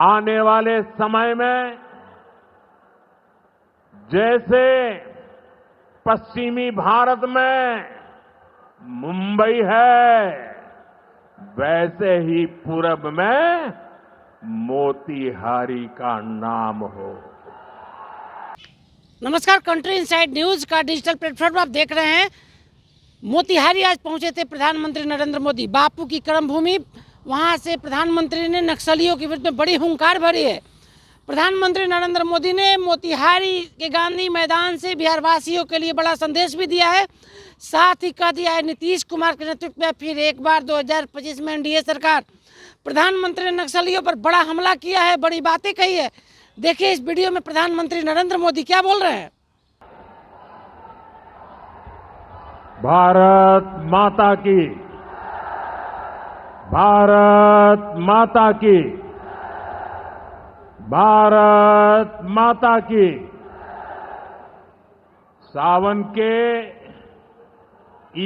आने वाले समय में जैसे पश्चिमी भारत में मुंबई है, वैसे ही पूरब में मोतीहारी का नाम हो। नमस्कार, कंट्री इनसाइड न्यूज का डिजिटल प्लेटफॉर्म आप देख रहे हैं। मोतीहारी आज पहुंचे थे प्रधानमंत्री नरेंद्र मोदी, बापू की कर्मभूमि। वहां से प्रधानमंत्री ने नक्सलियों के विरुद्ध में बड़ी हुंकार भरी है। प्रधानमंत्री नरेंद्र मोदी ने मोतीहारी के गांधी मैदान से बिहार वासियों के लिए बड़ा संदेश भी दिया है। साथ ही कह दिया है नीतीश कुमार के नेतृत्व में फिर एक बार 2025 में एनडीए सरकार। प्रधानमंत्री ने नक्सलियों पर बड़ा हमला किया है, बड़ी बातें कही है। देखिए इस वीडियो में प्रधानमंत्री नरेंद्र मोदी क्या बोल रहे हैं। भारत माता की, भारत माता की, भारत माता की। सावन के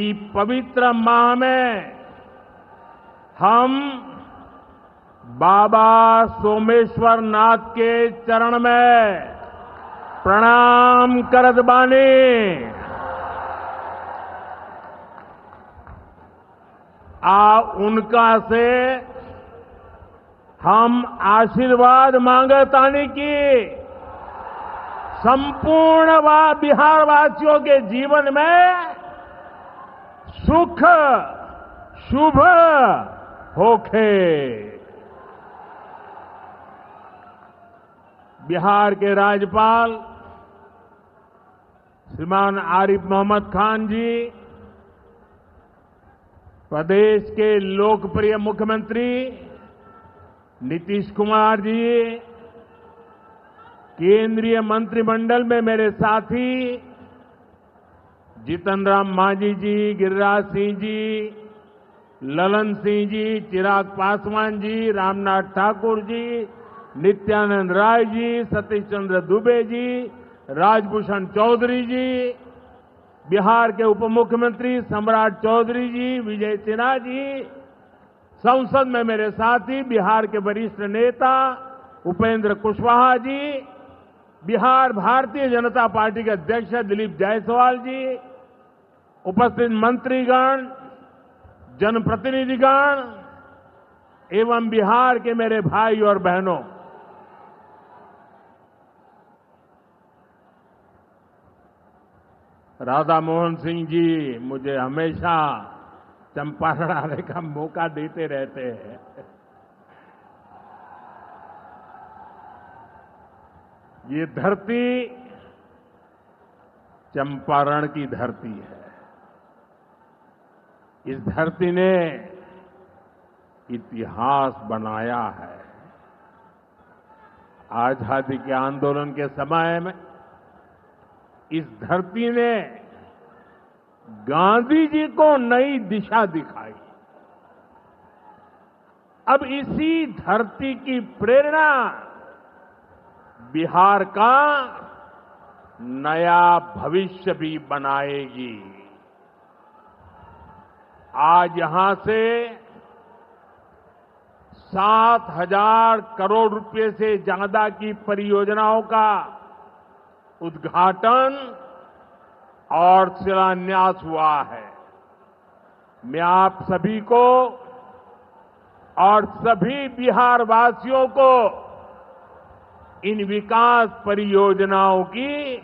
इस पवित्र माह में हम बाबा सोमेश्वर नाथ के चरण में प्रणाम करत बानी। उनका से हम आशीर्वाद मांगतानी की संपूर्ण बिहार वासियों के जीवन में सुख शुभ होखे। बिहार के राज्यपाल श्रीमान आरिफ मोहम्मद खान जी, प्रदेश के लोकप्रिय मुख्यमंत्री नीतीश कुमार जी, केंद्रीय मंत्रिमंडल में मेरे साथी जीतन राम मांझी जी, गिरिराज सिंह जी, ललन सिंह जी, चिराग पासवान जी, रामनाथ ठाकुर जी, नित्यानंद राय जी, सतीश चंद्र दुबे जी, राजभूषण चौधरी जी, बिहार के उप मुख्यमंत्री सम्राट चौधरी जी, विजय सिन्हा जी, संसद में मेरे साथी बिहार के वरिष्ठ नेता उपेंद्र कुशवाहा जी, बिहार भारतीय जनता पार्टी के अध्यक्ष दिलीप जायसवाल जी, उपस्थित मंत्रीगण, जनप्रतिनिधिगण एवं बिहार के मेरे भाई और बहनों, राधा मोहन सिंह जी मुझे हमेशा चंपारण आने का मौका देते रहते हैं। ये धरती चंपारण की धरती है। इस धरती ने इतिहास बनाया है। आजादी के आंदोलन के समय में इस धरती ने गांधी जी को नई दिशा दिखाई। अब इसी धरती की प्रेरणा बिहार का नया भविष्य भी बनाएगी। आज यहां से 7,000 करोड़ रुपए से ज्यादा की परियोजनाओं का उद्घाटन और शिलान्यास हुआ है। मैं आप सभी को और सभी बिहार वासियों को इन विकास परियोजनाओं की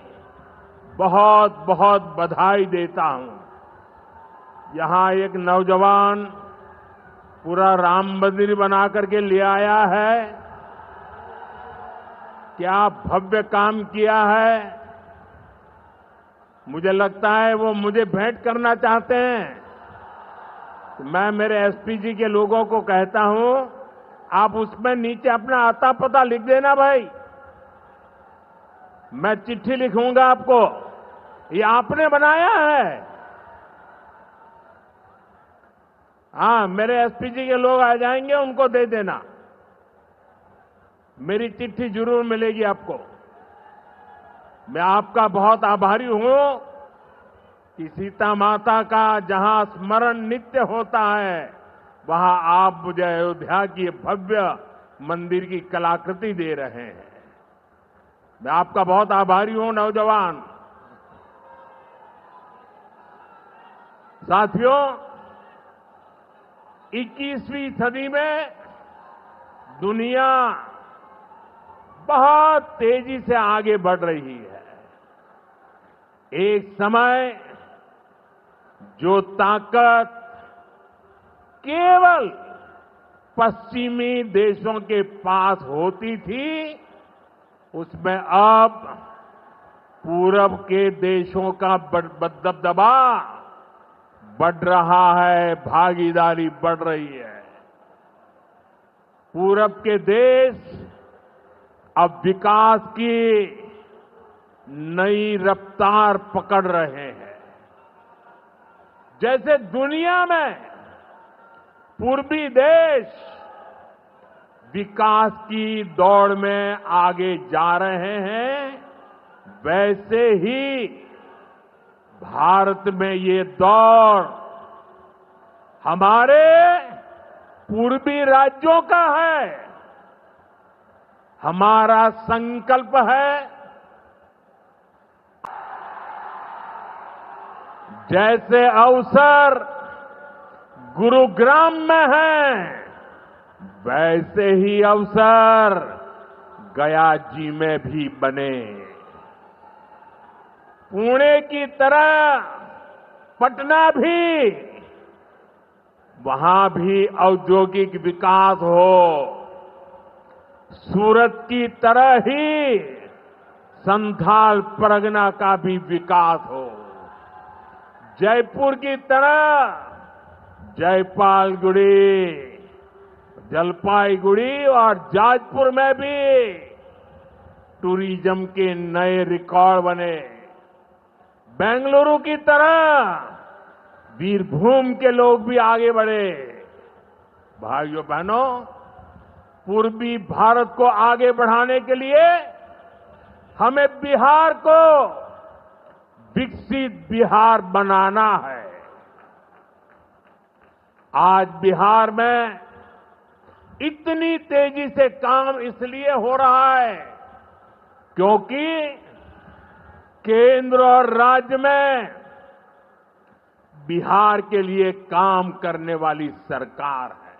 बहुत बहुत बधाई देता हूं। यहां एक नौजवान पूरा राम मंदिर बना करके ले आया है। क्या भव्य काम किया है। मुझे लगता है वो मुझे भेंट करना चाहते हैं। तो मैं मेरे एसपी जी के लोगों को कहता हूं, आप उसमें नीचे अपना आता पता लिख देना भाई। मैं चिट्ठी लिखूंगा आपको, ये आपने बनाया है। हाँ, मेरे एसपी जी के लोग आ जाएंगे, उनको दे देना। मेरी चिट्ठी जरूर मिलेगी आपको। मैं आपका बहुत आभारी हूं कि सीता माता का जहां स्मरण नित्य होता है, वहां आप मुझे अयोध्या की भव्य मंदिर की कलाकृति दे रहे हैं। मैं आपका बहुत आभारी हूं नौजवान साथियों। 21वीं सदी में दुनिया बहुत तेजी से आगे बढ़ रही है। एक समय जो ताकत केवल पश्चिमी देशों के पास होती थी, उसमें अब पूरब के देशों का दबदबा बढ़ रहा है, भागीदारी बढ़ रही है। पूरब के देश अब विकास की नई रफ्तार पकड़ रहे हैं। जैसे दुनिया में पूर्वी देश विकास की दौड़ में आगे जा रहे हैं, वैसे ही भारत में ये दौड़ हमारे पूर्वी राज्यों का है। हमारा संकल्प है, जैसे अवसर गुरुग्राम में है, वैसे ही अवसर गया जी में भी बने। पुणे की तरह पटना भी, वहां भी औद्योगिक विकास हो। सूरत की तरह ही संथाल परगना का भी विकास हो। जयपुर की तरह जयपालगुड़ी, जलपाईगुड़ी और जाजपुर में भी टूरिज्म के नए रिकॉर्ड बने। बेंगलुरु की तरह वीरभूम के लोग भी आगे बढ़े। भाइयों बहनों, पूर्वी भारत को आगे बढ़ाने के लिए हमें बिहार को विकसित बिहार बनाना है। आज बिहार में इतनी तेजी से काम इसलिए हो रहा है क्योंकि केंद्र और राज्य में बिहार के लिए काम करने वाली सरकार है।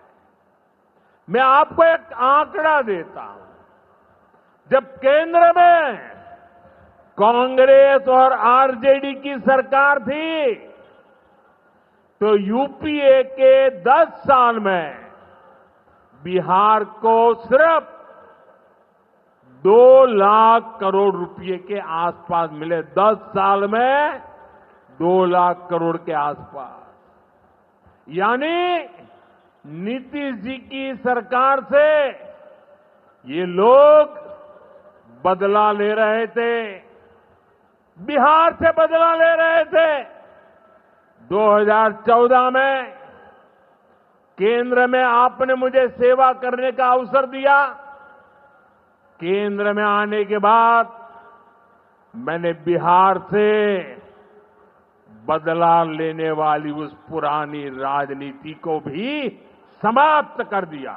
मैं आपको एक आंकड़ा देता हूं। जब केंद्र में कांग्रेस और आरजेडी की सरकार थी, तो यूपीए के 10 साल में बिहार को सिर्फ 2 लाख करोड़ रुपए के आसपास मिले। 10 साल में 2 लाख करोड़ के आसपास। यानी नीतीश जी की सरकार से ये लोग बदला ले रहे थे, बिहार से बदला ले रहे थे। 2014 में केंद्र में आपने मुझे सेवा करने का अवसर दिया। केंद्र में आने के बाद मैंने बिहार से बदला लेने वाली उस पुरानी राजनीति को भी समाप्त कर दिया।